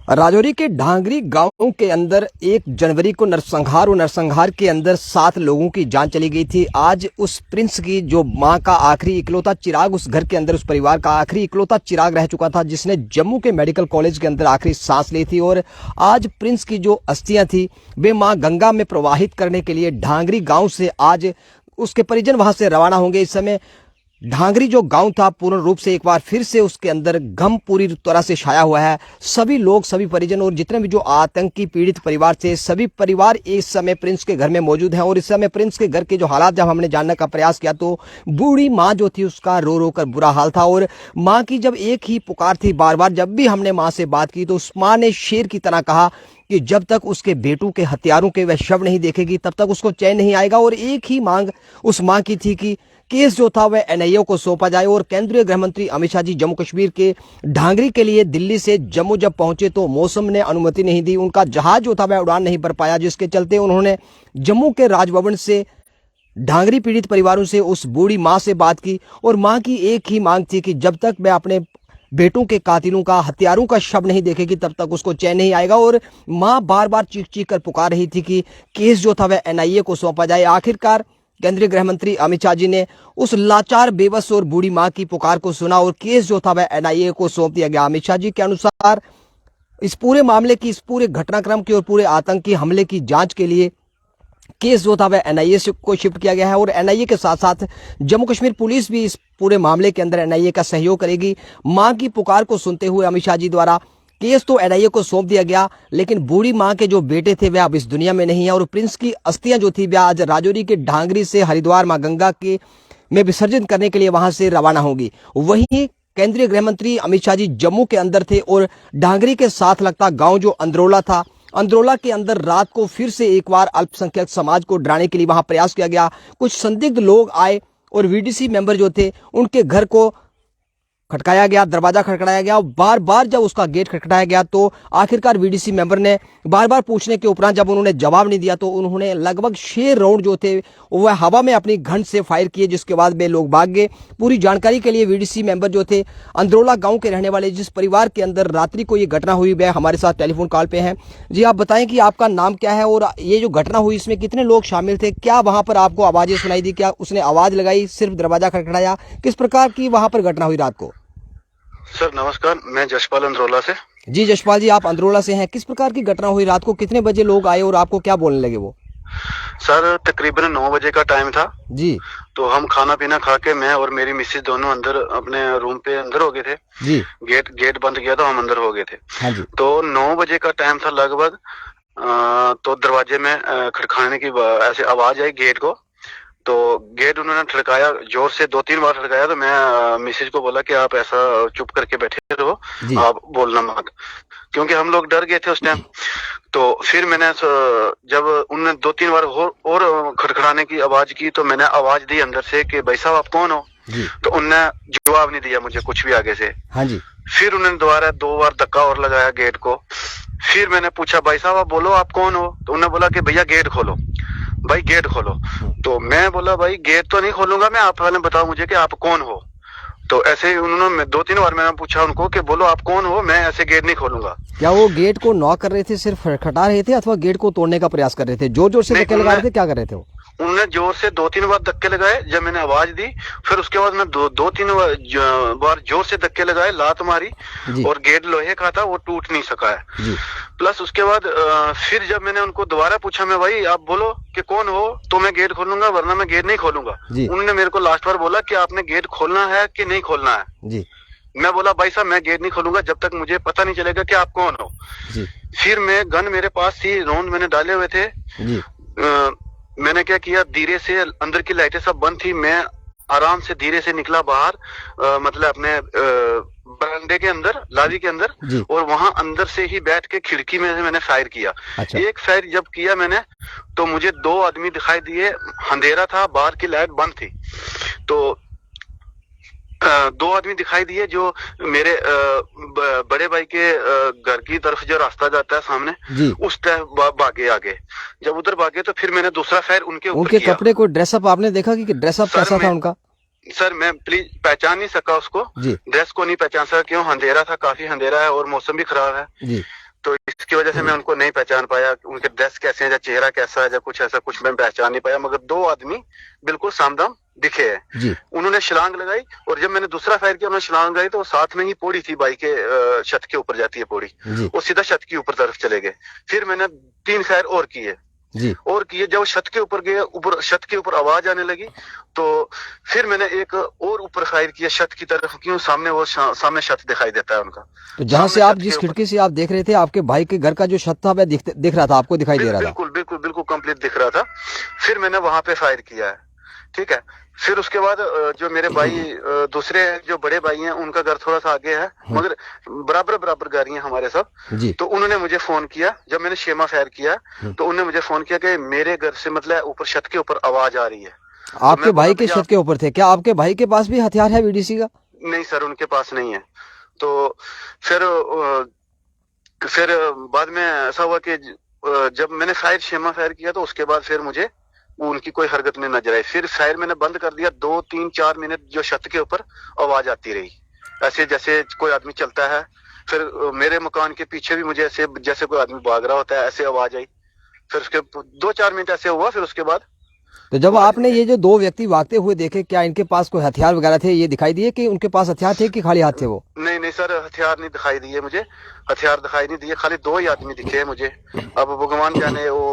राजौरी के ढांगरी गांव के अंदर 1 जनवरी को नरसंहार के अंदर 7 लोगों की जान चली गई थी। आज उस प्रिंस की जो मां का आखिरी इकलौता चिराग, उस घर के अंदर उस परिवार का आखिरी इकलौता चिराग रह चुका था, जिसने जम्मू के मेडिकल कॉलेज के अंदर आखिरी सांस ली थी। और आज प्रिंस की जो अस्थियां थी वे मां गंगा में प्रवाहित करने के लिए ढांगरी गाँव से आज उसके परिजन वहां से रवाना होंगे। इस समय ढांगरी जो गांव था पूर्ण रूप से एक बार फिर से उसके अंदर गम पूरी तरह से छाया हुआ है। सभी लोग, सभी परिजन और जितने भी जो आतंकी पीड़ित परिवार थे, सभी परिवार इस समय प्रिंस के घर में मौजूद हैं। और इस समय प्रिंस के घर के जो हालात जब हमने जानने का प्रयास किया तो बूढ़ी माँ जो थी उसका रो रो कर बुरा हाल था। और माँ की जब एक ही पुकार थी, बार बार जब भी हमने माँ से बात की तो उस माँ ने शेर की तरह कहा कि जब तक उसके बेटों के हथियारों के वह शव नहीं देखेगी तब तक उसको चैन नहीं आएगा। और एक ही मांग उस मां की थी कि केस जो था वह एनआईए को सौंपा जाए। और केंद्रीय गृह मंत्री अमित शाह जी जम्मू कश्मीर के ढांगरी के लिए दिल्ली से जम्मू जब पहुंचे तो मौसम ने अनुमति नहीं दी, उनका जहाज जो था वह उड़ान नहीं भर पाया, जिसके चलते उन्होंने जम्मू के राजभवन से ढांगरी पीड़ित परिवारों से उस बूढ़ी मां से बात की। और मां की एक ही मांग थी कि जब तक वह अपने बेटों के कातिलों का, हत्यारों का शव नहीं देखेगी तब तक उसको चैन नहीं आएगा। और मां बार बार चीख चीख कर पुकार रही थी कि केस जो था वह एनआईए को सौंपा जाए। आखिरकार केंद्रीय गृह मंत्री अमित शाह जी ने उस लाचार, बेबस और बूढ़ी मां की पुकार को सुना और केस जो था वह एनआईए को सौंप दिया गया। अमित शाह जी के अनुसार इस पूरे मामले की, इस पूरे घटनाक्रम की और पूरे आतंकी हमले की जांच के लिए केस जो था वह एनआईए को शिफ्ट किया गया है। और एनआईए के साथ साथ जम्मू कश्मीर पुलिस भी इस पूरे मामले के अंदर एनआईए का सहयोग करेगी। मां की पुकार को सुनते हुए अमित शाह जी द्वारा केस तो एनआईए को सौंप दिया गया, लेकिन बूढ़ी मां के जो बेटे थे वह अब इस दुनिया में नहीं है। और प्रिंस की अस्थियां जो थी वह आज राजौरी के ढांगरी से हरिद्वार मां गंगा के में विसर्जन करने के लिए वहां से रवाना होगी। वहीं केंद्रीय गृह मंत्री अमित शाह जी जम्मू के अंदर थे और ढांगरी के साथ लगता गांव जो अंदरोला था, अंदरोला के अंदर रात को फिर से एक बार अल्पसंख्यक समाज को डराने के लिए वहां प्रयास किया गया। कुछ संदिग्ध लोग आए और वीडीसी मेंबर जो थे उनके घर को खटकाया गया, दरवाजा खटखटाया गया। बार बार जब उसका गेट खटखटाया गया तो आखिरकार वीडीसी मेंबर ने बार बार पूछने के उपरांत जब उन्होंने जवाब नहीं दिया तो उन्होंने लगभग 6 राउंड जो थे वह हवा में अपनी घंट से फायर किए, जिसके बाद वे लोग भाग गए। पूरी जानकारी के लिए वीडीसी मेंबर जो थे अंदरोला गांव के रहने वाले, जिस परिवार के अंदर रात्रि को ये घटना हुई, वह हमारे साथ टेलीफोन कॉल पे हैं। जी, आप बताएं कि आपका नाम क्या है और ये जो घटना हुई इसमें कितने लोग शामिल थे? क्या वहां पर आपको आवाजें सुनाई दी? क्या उसने आवाज लगाई, सिर्फ दरवाजा खटखटाया? किस प्रकार की वहां पर घटना हुई रात को? सर नमस्कार, मैं जशपाल अंदरोला से। जी जशपाल जी, आप अंदरोला से हैं। किस प्रकार की घटना हुई रात को? कितने बजे लोग आए और आपको क्या बोलने लगे वो? सर तकरीबन 9 बजे का टाइम था जी। तो हम खाना पीना खा के मैं और मेरी मिसेज दोनों अंदर अपने रूम पे अंदर हो गए थे। जी। गेट बंद किया तो हम अंदर हो गए थे। हाँ जी। तो 9 बजे का टाइम था लगभग। तो दरवाजे में खड़खाने की ऐसे आवाज आई गेट को, तो गेट उन्होंने ठड़काया जोर से, 2-3 बार ठड़काया। तो मैं मिसेज को बोला कि आप ऐसा चुप करके बैठे रहो, आप बोलना मत, क्योंकि हम लोग डर गए थे उस टाइम। तो फिर मैंने जब उन्होंने 2-3 बार और खड़खड़ाने की आवाज की तो मैंने आवाज दी अंदर से कि भाई साहब आप कौन हो? तो उन्होंने जवाब नहीं दिया मुझे कुछ भी आगे से। हाँ जी। फिर उन्होंने दोबारा 2 बार धक्का और लगाया गेट को। फिर मैंने पूछा भाई साहब आप बोलो आप कौन हो? तो उन्होंने बोला कि भैया गेट खोलो, भाई गेट खोलो। तो मैं बोला भाई गेट तो नहीं खोलूंगा मैं, आप पहले बताओ मुझे कि आप कौन हो। तो ऐसे ही उन्होंने 2-3 बार मैंने पूछा उनको कि बोलो आप कौन हो, मैं ऐसे गेट नहीं खोलूंगा। क्या वो गेट को नॉक कर रहे थे, सिर्फ खटखटा रहे थे, अथवा गेट को तोड़ने का प्रयास कर रहे थे? जोर जोर से धक्के लगा रहे थे, क्या कर रहे थे वो? उन्होंने जोर से 2-3 बार धक्के लगाए। जब मैंने आवाज दी फिर उसके बाद मैं 2-3 बार जोर से धक्के लगाए, लात मारी और गेट लोहे का था वो टूट नहीं सका है। प्लस उसके बाद फिर जब मैंने उनको दोबारा पूछा मैं भाई आप बोलो कि कौन हो तो मैं गेट खोलूंगा वरना मैं गेट नहीं खोलूंगा। उन्होंने मेरे को लास्ट बार बोला कि आपने गेट खोलना है कि नहीं खोलना है। जी। मैं बोला भाई साहब मैं गेट नहीं खोलूंगा जब तक मुझे पता नहीं चलेगा कि आप कौन हो। जी। फिर मैं गन मेरे पास थी, राउंड मैंने डाले हुए थे। जी। मैंने क्या किया, धीरे से अंदर की लाइटें सब बंद थी, मैं आराम से धीरे से निकला बाहर, मतलब अपने बरामदे के अंदर, लारी के अंदर, और वहां अंदर से ही बैठ के खिड़की में से मैंने फायर किया। अच्छा। एक फायर जब किया मैंने तो मुझे 2 आदमी दिखाई दिए, अंधेरा था, बाहर की लाइट बंद थी, तो 2 आदमी दिखाई दिए जो मेरे बड़े भाई के घर की तरफ जो रास्ता जाता है सामने, उस तरफ भागे आगे। जब उधर भागे तो फिर मैंने दूसरा फायर उनके ऊपर किया। उनके कपड़े को ड्रेसअप आपने देखा कि ड्रेसअप कैसा था उनका? सर मैं प्लीज पहचान नहीं सका उसको, ड्रेस को नहीं पहचान सका, क्यों अंधेरा था, काफी अंधेरा है और मौसम भी खराब है। जी। तो इसकी वजह से मैं उनको नहीं पहचान पाया, उनके ड्रेस कैसे हैं या चेहरा कैसा है या कुछ ऐसा कुछ मैं पहचान नहीं पाया, मगर 2 आदमी बिल्कुल सामदाम दिखे हैं। उन्होंने छलांग लगाई और जब मैंने दूसरा फायर किया उन्होंने छलांग लगाई, तो साथ में ही पौड़ी थी बाइक के छत के ऊपर जाती है पौड़ी, वो सीधा छत के ऊपर तरफ चले गए। फिर मैंने 3 फायर और किए जब छत के ऊपर गए, ऊपर छत के ऊपर आवाज आने लगी, तो फिर मैंने एक और ऊपर फायर किया छत की तरफ, क्यों सामने वो सामने छत दिखाई देता है उनका। तो जहाँ से आप जिस खिड़की से आप देख रहे थे, आपके भाई के घर का जो छत था वह दिख रहा था, आपको दिखाई दे रहा था? बिल्कुल बिल्कुल बिल्कुल कंप्लीट दिख रहा था। फिर मैंने वहां पे फायर किया है, ठीक है। फिर उसके बाद जो मेरे भाई दूसरे जो बड़े भाई हैं उनका घर थोड़ा सा आगे है, मगर बराबर घर हैं हमारे सब। तो उन्होंने मुझे फोन किया जब मैंने शेमा फायर किया, तो उन्होंने मुझे फोन किया कि मेरे घर से मतलब ऊपर छत के ऊपर आवाज आ रही है। आपके भाई के छत के ऊपर थे? क्या आपके भाई के पास भी हथियार है वीडीसी का? नहीं सर, उनके पास नहीं है। तो फिर बाद में ऐसा हुआ कि जब मैंने शेमा फायर किया, तो उसके बाद फिर मुझे उनकी कोई हरकत नहीं नजर आई। फिर फायर मैंने बंद कर दिया। 2, 3, 4 मिनट जो छत के ऊपर आवाज आती रही, ऐसे जैसे कोई आदमी चलता है। फिर मेरे मकान के पीछे भी मुझे ऐसे जैसे कोई आदमी भाग रहा होता है, ऐसे आवाज आई। फिर उसके 2-4 मिनट ऐसे हुआ। फिर उसके बाद तो जब आपने ये जो 2 व्यक्ति भागते हुए देखे, क्या इनके पास कोई हथियार वगैरह थे? ये दिखाई दिए कि उनके पास हथियार थे कि खाली हाथ थे वो? नहीं सर, हथियार नहीं दिखाई दिए मुझे, हथियार दिखाई नहीं दिए, खाली 2 ही आदमी दिखे मुझे। अब भगवान जाने वो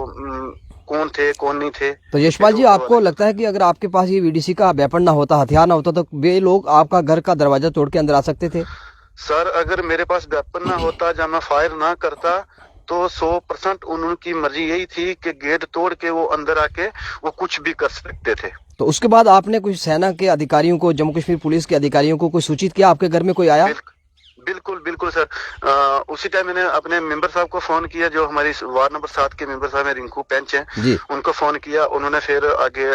कौन थे कौन नहीं थे। तो यशपाल जी, आपको लगता है कि अगर आपके पास ये वीडीसी का वेपन ना होता, हथियार ना होता, तो वे लोग आपका घर का दरवाजा तोड़ के अंदर आ सकते थे? सर, अगर मेरे पास वेपन ना होता, जब मैं फायर ना करता, तो 100% उनकी मर्जी यही थी कि गेट तोड़ के वो अंदर आके वो कुछ भी कर सकते थे। तो उसके बाद आपने कुछ सेना के अधिकारियों को, जम्मू कश्मीर पुलिस के अधिकारियों को कोई सूचित किया? आपके घर में कोई आया? बिल्कुल सर। उसी टाइम मैंने अपने मेंबर साहब को फोन किया, जो हमारी वार्ड नंबर 7 के मेंबर साहब हैं, रिंकू पेंच हैं, उनको फोन किया। उन्होंने फिर आगे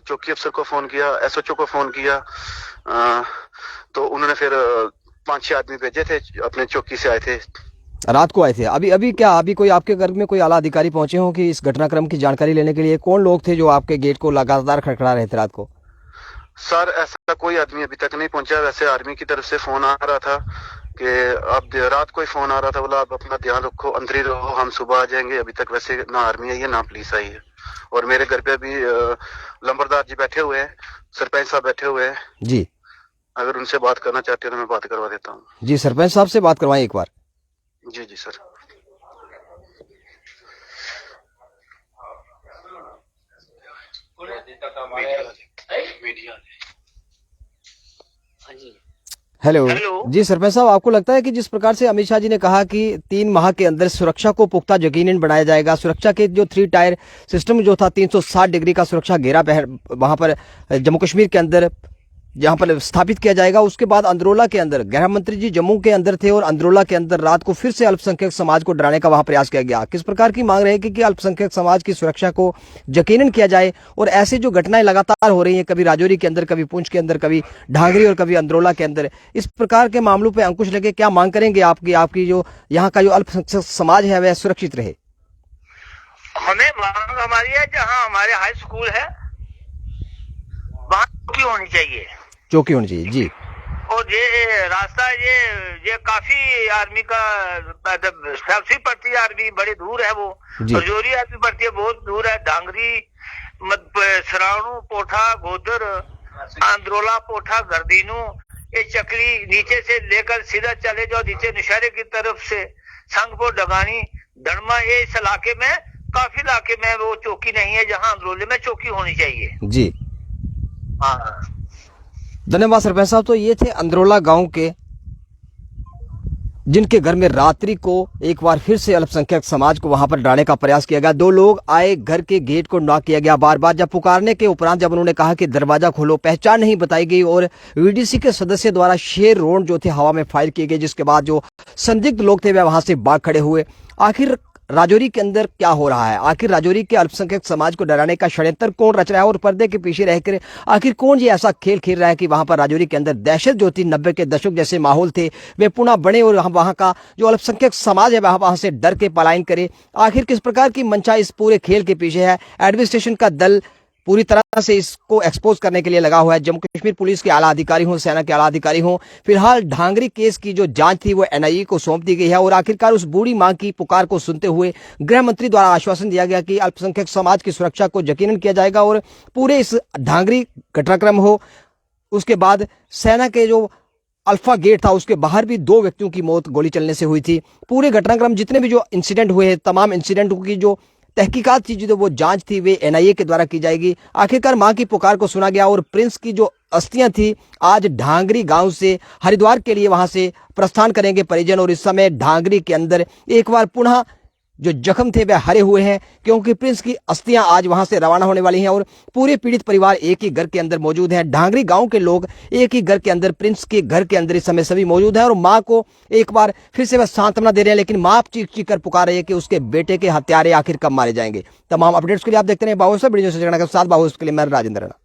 चौकी अफसर को फोन किया, एसएचओ को फोन किया। तो उन्होंने फिर 5-6 आदमी भेजे थे, अपने चौकी से आए थे, रात को आए थे। अभी कोई आपके घर में कोई आला अधिकारी पहुंचे हो कि इस घटनाक्रम की जानकारी लेने के लिए? कौन लोग थे जो आपके गेट को लगातार खड़खड़ा रहे थे रात को? सर, ऐसा कोई आदमी अभी तक नहीं पहुंचा। वैसे आर्मी की तरफ से फोन आ रहा था कि अब रात को ही फोन आ रहा था, बोला आप अपना ध्यान रखो, अंदर ही रहो, हम सुबह आ जाएंगे। अभी तक वैसे ना आर्मी आई है ना पुलिस आई है। और मेरे घर पे अभी लंबरदार जी बैठे हुए हैं, सरपंच साहब बैठे हुए हैं जी। अगर उनसे बात करना चाहते हो तो मैं बात करवा देता हूँ जी। सरपंच साहब से बात करवाएं एक बार। जी सर। हेलो जी सरपंच साहब, आपको लगता है कि जिस प्रकार से अमित शाह जी ने कहा कि 3 माह के अंदर सुरक्षा को पुख्ता यकीनन बनाया जाएगा, सुरक्षा के जो 3 टायर सिस्टम जो था, 360 डिग्री का सुरक्षा घेरा वहां पर जम्मू कश्मीर के अंदर जहां पर स्थापित किया जाएगा, उसके बाद अंदरोला के अंदर गृह मंत्री जी जम्मू के अंदर थे और अंदरोला के अंदर रात को फिर से अल्पसंख्यक समाज को डराने का वहां प्रयास किया गया। किस प्रकार की मांग रहेगी कि अल्पसंख्यक समाज की सुरक्षा को यकीनन किया जाए? और ऐसे जो घटनाएं लगातार हो रही हैं, कभी राजौरी के अंदर, कभी पुंछ के अंदर, कभी ढांगरी और कभी अंदरोला के अंदर, इस प्रकार के मामलों पर अंकुश लगे, क्या मांग करेंगे आपकी जो यहाँ का जो अल्पसंख्यक समाज है वह सुरक्षित रहे? हमें मांग हमारी है, जहाँ हमारे हाई स्कूल है वहाँ चौकी होनी चाहिए, चौकी होनी चाहिए जी। और ये रास्ता ये काफी आर्मी का सब्सिडी पड़ती है, आर्मी बड़ी दूर है, वो राजौरी आर्मी पड़ती है, बहुत दूर है। डांगरी, सराणु, पोठा, गोदर, आंद्रोला, पोठा, गर्दीनू, ये चकरी नीचे से लेकर सीधा चले जाओ नीचे नशहरे की तरफ से संगपुर, डगानी, धड़मा, ये इस इलाके में काफी इलाके में वो चौकी नहीं है, जहाँ अंदरोले में चौकी होनी चाहिए जी। हाँ, धन्यवाद सरपंच साहब। तो ये थे अंदरोला गांव के, जिनके घर में रात्रि को एक बार फिर से अल्पसंख्यक समाज को वहां पर डराने का प्रयास किया गया। 2 लोग आए, घर के गेट को नॉक किया गया बार बार। जब पुकारने के उपरांत जब उन्होंने कहा कि दरवाजा खोलो, पहचान नहीं बताई गई और वीडीसी के सदस्य द्वारा शेर रोड जो थे हवा में फायर किए गए, जिसके बाद जो संदिग्ध लोग थे वह वहां से भाग खड़े हुए। आखिर राजौरी के अंदर क्या हो रहा है? आखिर राजौरी के अल्पसंख्यक समाज को डराने का षड्यंत्र कौन रच रहा है और पर्दे के पीछे रहकर आखिर कौन ये ऐसा खेल खेल रहा है कि वहां पर राजौरी के अंदर दहशत जो थी, 90 के दशक जैसे माहौल थे, वे पुनः बने और वहां का जो अल्पसंख्यक समाज है वहां से डर के पलायन करे? आखिर किस प्रकार की मंशा इस पूरे खेल के पीछे है? एडमिनिस्ट्रेशन का दल पूरी तरह से इसको एक्सपोज करने के लिए लगा हुआ है। जम्मू कश्मीर पुलिस के आला अधिकारी हों, सेना के आला अधिकारी हों, फिलहाल ढांगरी केस की जो जांच थी वो एनआईए को सौंप दी गई है और आखिरकार उस बूढ़ी मां की पुकार को सुनते हुए गृह मंत्री द्वारा आश्वासन दिया गया कि अल्पसंख्यक समाज की सुरक्षा को यकीनन किया जाएगा और पूरे इस ढांगरी घटनाक्रम हो, उसके बाद सेना के जो अल्फा गेट था उसके बाहर भी 2 व्यक्तियों की मौत गोली चलने से हुई थी। पूरे घटनाक्रम जितने भी जो इंसिडेंट हुए हैं, तमाम इंसिडेंटों की जो तहकीकात थी, जो वो जांच थी, वे एनआईए के द्वारा की जाएगी। आखिरकार मां की पुकार को सुना गया और प्रिंस की जो अस्थियां थी आज ढांगरी गांव से हरिद्वार के लिए वहां से प्रस्थान करेंगे परिजन। और इस समय ढांगरी के अंदर एक बार पुनः जो जख्म थे वे हरे हुए हैं, क्योंकि प्रिंस की अस्थियां आज वहां से रवाना होने वाली हैं और पूरे पीड़ित परिवार एक ही घर के अंदर मौजूद हैं। ढांगरी गांव के लोग एक ही घर के अंदर, प्रिंस के घर के अंदर इस समय सभी मौजूद हैं और मां को एक बार फिर से वह सांत्वना दे रहे हैं, लेकिन मां चीख चीख कर पुकार रही है कि उसके बेटे के हत्यारे आखिर कब मारे जाएंगे। तमाम अपडेट्स के लिए आप देखते रहे बाबू साहब वीडियो से के साथ। बाबू के लिए मैं राजेंद्र राणा।